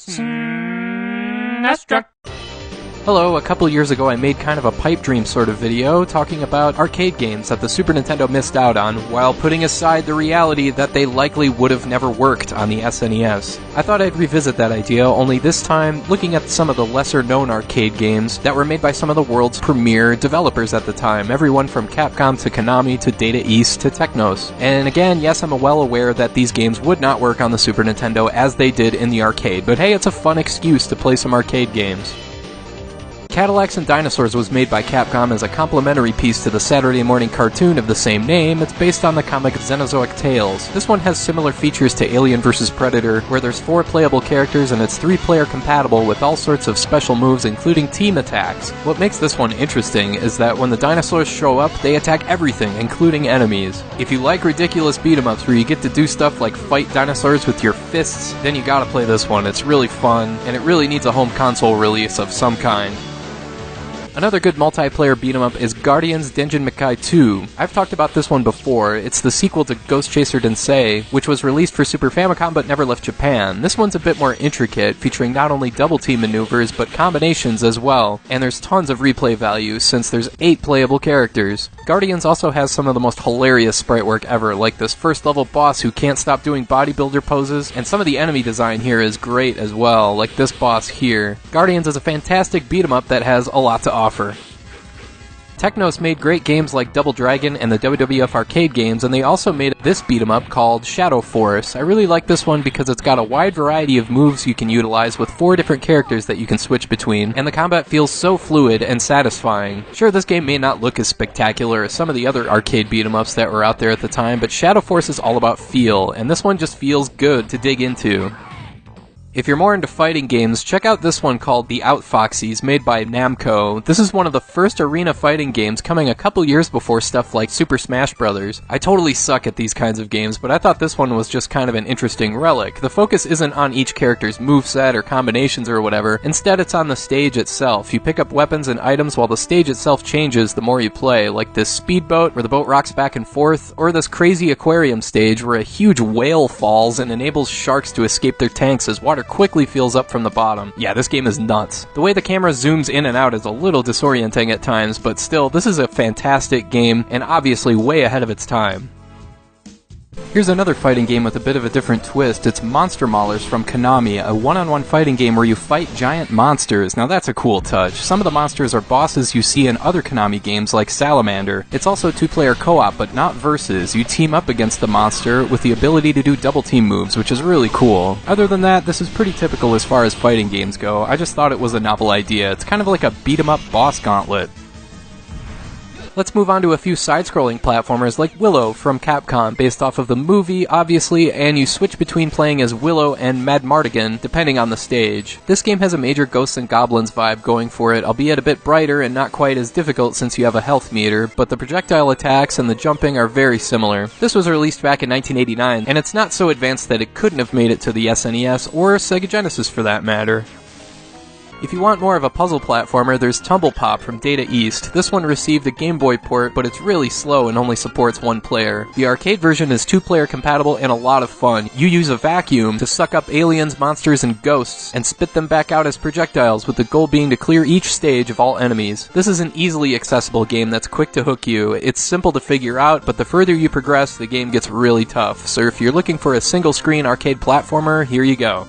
SNESdrunk. Hello, a couple years ago I made kind of a pipe dream sort of video talking about arcade games that the Super Nintendo missed out on, while putting aside the reality that they likely would have never worked on the SNES. I thought I'd revisit that idea, only this time looking at some of the lesser-known arcade games that were made by some of the world's premier developers at the time, everyone from Capcom to Konami to Data East to Technos. And again, yes, I'm well aware that these games would not work on the Super Nintendo as they did in the arcade, but hey, it's a fun excuse to play some arcade games. Cadillacs and Dinosaurs was made by Capcom as a complementary piece to the Saturday morning cartoon of the same name. It's based on the comic Xenozoic Tales. This one has similar features to Alien vs. Predator, where there's 4 playable characters and it's 3-player compatible with all sorts of special moves, including team attacks. What makes this one interesting is that when the dinosaurs show up, they attack everything, including enemies. If you like ridiculous beat-em-ups where you get to do stuff like fight dinosaurs with your fists, then you gotta play this one. It's really fun, and it really needs a home console release of some kind. Another good multiplayer beat-em-up is Guardians Denjin Mikai 2. I've talked about this one before. It's the sequel to Ghost Chaser Densei, which was released for Super Famicom but never left Japan. This one's a bit more intricate, featuring not only double-team maneuvers but combinations as well, and there's tons of replay value since there's 8 playable characters. Guardians also has some of the most hilarious sprite work ever, like this first-level boss who can't stop doing bodybuilder poses, and some of the enemy design here is great as well, like this boss here. Guardians is a fantastic beat-em-up that has a lot to offer. Technos made great games like Double Dragon and the WWF arcade games, and they also made this beat-em-up called Shadow Force. I really like this one because it's got a wide variety of moves you can utilize with 4 different characters that you can switch between, and the combat feels so fluid and satisfying. Sure, this game may not look as spectacular as some of the other arcade beat-em-ups that were out there at the time, but Shadow Force is all about feel, and this one just feels good to dig into. If you're more into fighting games, check out this one called The Outfoxies, made by Namco. This is one of the first arena fighting games, coming a couple years before stuff like Super Smash Bros. I totally suck at these kinds of games, but I thought this one was just kind of an interesting relic. The focus isn't on each character's moveset or combinations or whatever, instead it's on the stage itself. You pick up weapons and items while the stage itself changes the more you play, like this speedboat where the boat rocks back and forth, or this crazy aquarium stage where a huge whale falls and enables sharks to escape their tanks as water quickly fills up from the bottom. Yeah, this game is nuts. The way the camera zooms in and out is a little disorienting at times, but still, this is a fantastic game, and obviously way ahead of its time. Here's another fighting game with a bit of a different twist. It's Monster Maulers from Konami, a one-on-one fighting game where you fight giant monsters. Now that's a cool touch. Some of the monsters are bosses you see in other Konami games like Salamander. It's also 2-player co-op, but not versus. You team up against the monster with the ability to do double-team moves, which is really cool. Other than that, this is pretty typical as far as fighting games go. I just thought it was a novel idea. It's kind of like a beat-em-up boss gauntlet. Let's move on to a few side-scrolling platformers like Willow from Capcom, based off of the movie, obviously, and you switch between playing as Willow and Madmartigan, depending on the stage. This game has a major Ghosts and Goblins vibe going for it, albeit a bit brighter and not quite as difficult since you have a health meter, but the projectile attacks and the jumping are very similar. This was released back in 1989, and it's not so advanced that it couldn't have made it to the SNES, or Sega Genesis for that matter. If you want more of a puzzle platformer, there's Tumble Pop from Data East. This one received a Game Boy port, but it's really slow and only supports 1 player. The arcade version is 2-player compatible and a lot of fun. You use a vacuum to suck up aliens, monsters, and ghosts, and spit them back out as projectiles, with the goal being to clear each stage of all enemies. This is an easily accessible game that's quick to hook you. It's simple to figure out, but the further you progress, the game gets really tough. So if you're looking for a single-screen arcade platformer, here you go.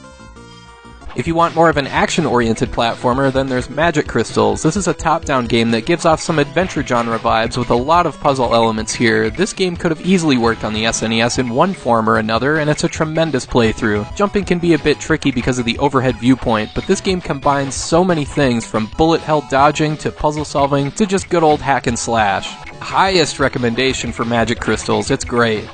If you want more of an action-oriented platformer, then there's Magic Crystals. This is a top-down game that gives off some adventure genre vibes with a lot of puzzle elements here. This game could have easily worked on the SNES in one form or another, and it's a tremendous playthrough. Jumping can be a bit tricky because of the overhead viewpoint, but this game combines so many things from bullet-hell dodging to puzzle solving to just good old hack and slash. Highest recommendation for Magic Crystals, it's great.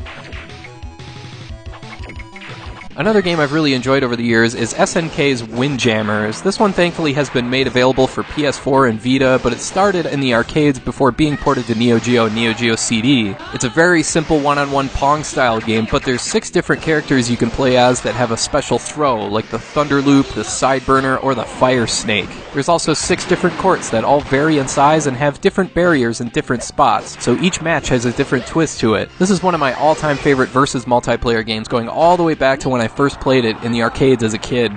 Another game I've really enjoyed over the years is SNK's Windjammers. This one thankfully has been made available for PS4 and Vita, but it started in the arcades before being ported to Neo Geo and Neo Geo CD. It's a very simple one-on-one Pong-style game, but there's 6 different characters you can play as that have a special throw, like the Thunder Loop, the Sideburner, or the Fire Snake. There's also 6 different courts that all vary in size and have different barriers in different spots, so each match has a different twist to it. This is one of my all-time favorite versus multiplayer games, going all the way back to when I first played it in the arcades as a kid.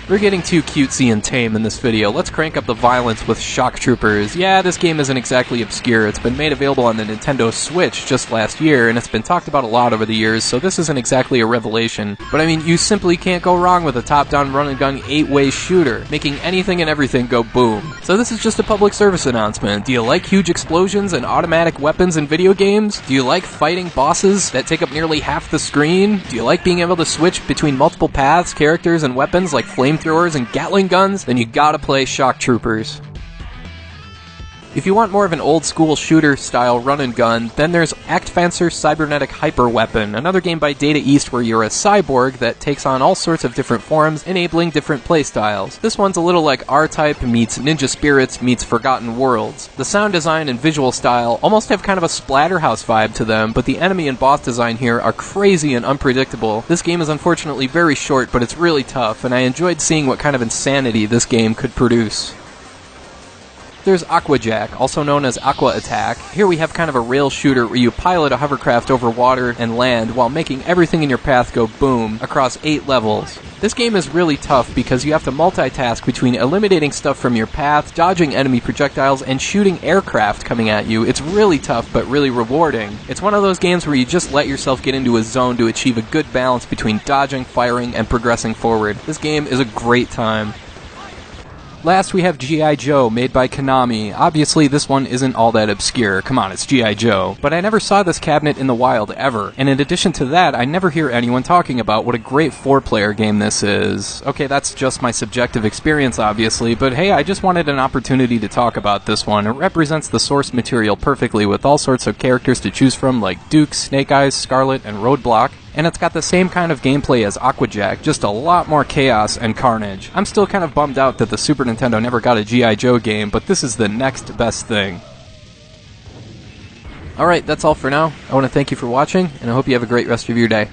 We're getting too cutesy and tame in this video. Let's crank up the violence with Shock Troopers. Yeah, this game isn't exactly obscure. It's been made available on the Nintendo Switch just last year, and it's been talked about a lot over the years, so this isn't exactly a revelation. But I mean, you simply can't go wrong with a top-down run-and-gun 8-way shooter, making anything and everything go boom. So this is just a public service announcement. Do you like huge explosions and automatic weapons in video games? Do you like fighting bosses that take up nearly half the screen? Do you like being able to switch between multiple paths, characters, and weapons like flamethrowers and Gatling guns? Then you gotta play Shock Troopers. If you want more of an old-school shooter-style run-and-gun, then there's Act-Fancer Cybernetic Hyper Weapon, another game by Data East where you're a cyborg that takes on all sorts of different forms, enabling different playstyles. This one's a little like R-Type meets Ninja Spirits meets Forgotten Worlds. The sound design and visual style almost have kind of a Splatterhouse vibe to them, but the enemy and boss design here are crazy and unpredictable. This game is unfortunately very short, but it's really tough, and I enjoyed seeing what kind of insanity this game could produce. There's Aquajack, also known as Aqua Attack. Here we have kind of a rail shooter where you pilot a hovercraft over water and land while making everything in your path go boom across 8 levels. This game is really tough because you have to multitask between eliminating stuff from your path, dodging enemy projectiles, and shooting aircraft coming at you. It's really tough but really rewarding. It's one of those games where you just let yourself get into a zone to achieve a good balance between dodging, firing, and progressing forward. This game is a great time. Last, we have G.I. Joe, made by Konami. Obviously, this one isn't all that obscure. Come on, it's G.I. Joe. But I never saw this cabinet in the wild, ever. And in addition to that, I never hear anyone talking about what a great 4-player game this is. Okay, that's just my subjective experience, obviously, but hey, I just wanted an opportunity to talk about this one. It represents the source material perfectly, with all sorts of characters to choose from, like Duke, Snake Eyes, Scarlet, and Roadblock. And it's got the same kind of gameplay as Aquajack, just a lot more chaos and carnage. I'm still kind of bummed out that the Super Nintendo never got a G.I. Joe game, but this is the next best thing. Alright, that's all for now. I want to thank you for watching, and I hope you have a great rest of your day.